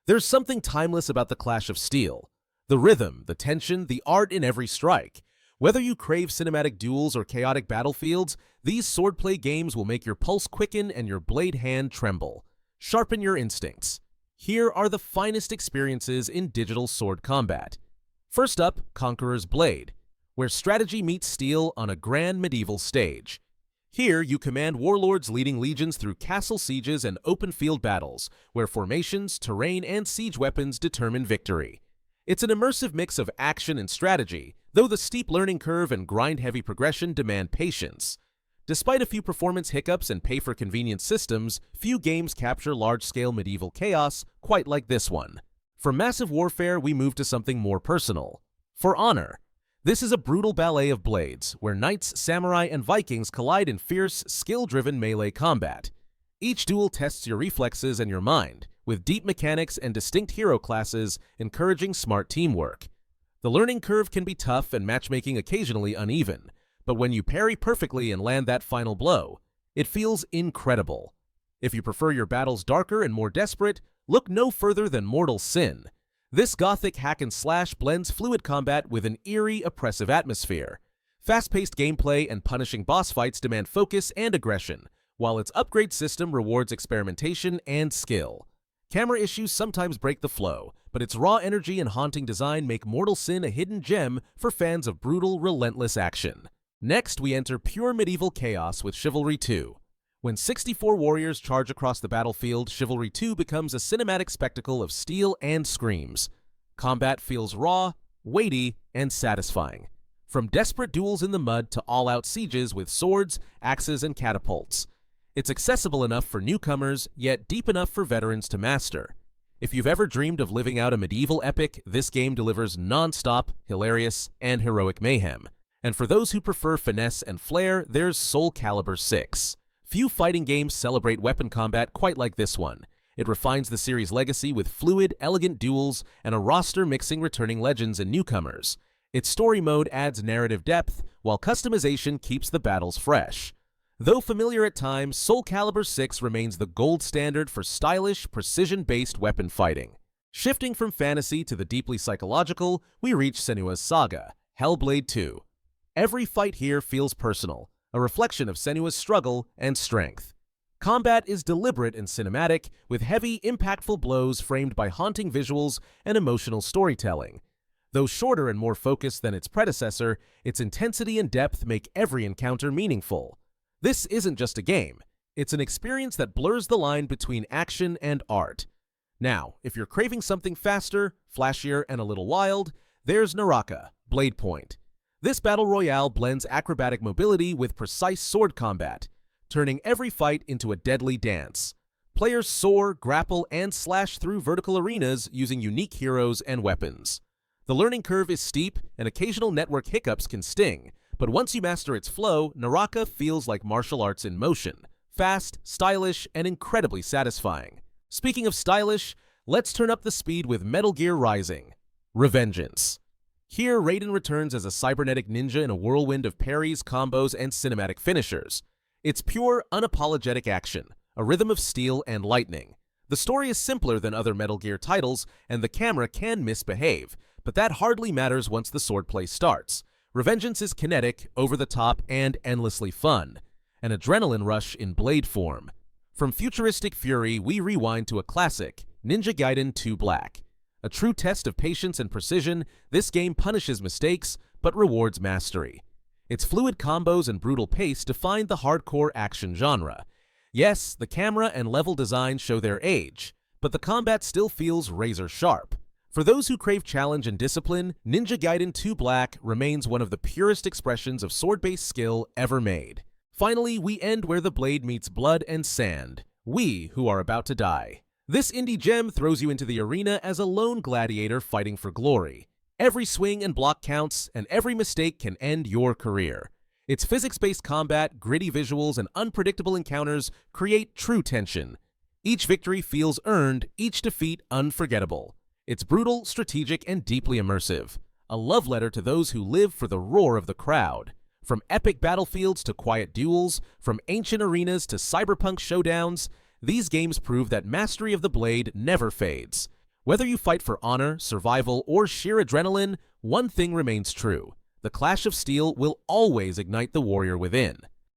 There's something timeless about the clash of steel. The rhythm, the tension, the art in every strike. Whether you crave cinematic duels or chaotic battlefields, these swordplay games will make your pulse quicken and your blade hand tremble. Sharpen your instincts. Here are the finest experiences in digital sword combat. First up, Conqueror's Blade, where strategy meets steel on a grand medieval stage. Here, you command warlords leading legions through castle sieges and open-field battles, where formations, terrain, and siege weapons determine victory. It's an immersive mix of action and strategy, though the steep learning curve and grind-heavy progression demand patience. Despite a few performance hiccups and pay-for-convenience systems, few games capture large-scale medieval chaos quite like this one. From massive warfare, we move to something more personal. For Honor. This is a brutal ballet of blades, where knights, samurai, and Vikings collide in fierce, skill-driven melee combat. Each duel tests your reflexes and your mind, with deep mechanics and distinct hero classes encouraging smart teamwork. The learning curve can be tough and matchmaking occasionally uneven, but when you parry perfectly and land that final blow, it feels incredible. If you prefer your battles darker and more desperate, look no further than Mortal Sin. This gothic hack-and-slash blends fluid combat with an eerie, oppressive atmosphere. Fast-paced gameplay and punishing boss fights demand focus and aggression, while its upgrade system rewards experimentation and skill. Camera issues sometimes break the flow, but its raw energy and haunting design make Mortal Sin a hidden gem for fans of brutal, relentless action. Next, we enter pure medieval chaos with Chivalry II. When 64 warriors charge across the battlefield, Chivalry II becomes a cinematic spectacle of steel and screams. Combat feels raw, weighty, and satisfying. From desperate duels in the mud to all-out sieges with swords, axes, and catapults. It's accessible enough for newcomers, yet deep enough for veterans to master. If you've ever dreamed of living out a medieval epic, this game delivers non-stop, hilarious, and heroic mayhem. And for those who prefer finesse and flair, there's Soulcalibur VI. Few fighting games celebrate weapon combat quite like this one. It refines the series' legacy with fluid, elegant duels and a roster mixing returning legends and newcomers. Its story mode adds narrative depth, while customization keeps the battles fresh. Though familiar at times, Soulcalibur VI remains the gold standard for stylish, precision-based weapon fighting. Shifting from fantasy to the deeply psychological, we reach Senua's Saga, Hellblade 2. Every fight here feels personal, a reflection of Senua's struggle and strength. Combat is deliberate and cinematic, with heavy, impactful blows framed by haunting visuals and emotional storytelling. Though shorter and more focused than its predecessor, its intensity and depth make every encounter meaningful. This isn't just a game, it's an experience that blurs the line between action and art. Now, if you're craving something faster, flashier, and a little wild, there's NARAKA, Bladepoint. This battle royale blends acrobatic mobility with precise sword combat, turning every fight into a deadly dance. Players soar, grapple, and slash through vertical arenas using unique heroes and weapons. The learning curve is steep, and occasional network hiccups can sting, but once you master its flow, NARAKA feels like martial arts in motion. Fast, stylish, and incredibly satisfying. Speaking of stylish, let's turn up the speed with Metal Gear Rising, Revengeance. Here, Raiden returns as a cybernetic ninja in a whirlwind of parries, combos, and cinematic finishers. It's pure, unapologetic action, a rhythm of steel and lightning. The story is simpler than other Metal Gear titles, and the camera can misbehave, but that hardly matters once the swordplay starts. Revengeance is kinetic, over-the-top, and endlessly fun. An adrenaline rush in blade form. From futuristic fury, we rewind to a classic, Ninja Gaiden 2 Black. A true test of patience and precision, this game punishes mistakes, but rewards mastery. Its fluid combos and brutal pace define the hardcore action genre. Yes, the camera and level design show their age, but the combat still feels razor-sharp. For those who crave challenge and discipline, Ninja Gaiden 2 Black remains one of the purest expressions of sword-based skill ever made. Finally, we end where the blade meets blood and sand, we who are about to die. This indie gem throws you into the arena as a lone gladiator fighting for glory. Every swing and block counts, and every mistake can end your career. Its physics-based combat, gritty visuals, and unpredictable encounters create true tension. Each victory feels earned, each defeat unforgettable. It's brutal, strategic, and deeply immersive. A love letter to those who live for the roar of the crowd. From epic battlefields to quiet duels, from ancient arenas to cyberpunk showdowns, these games prove that mastery of the blade never fades. Whether you fight for honor, survival, or sheer adrenaline, one thing remains true. The Clash of Steel will always ignite the warrior within.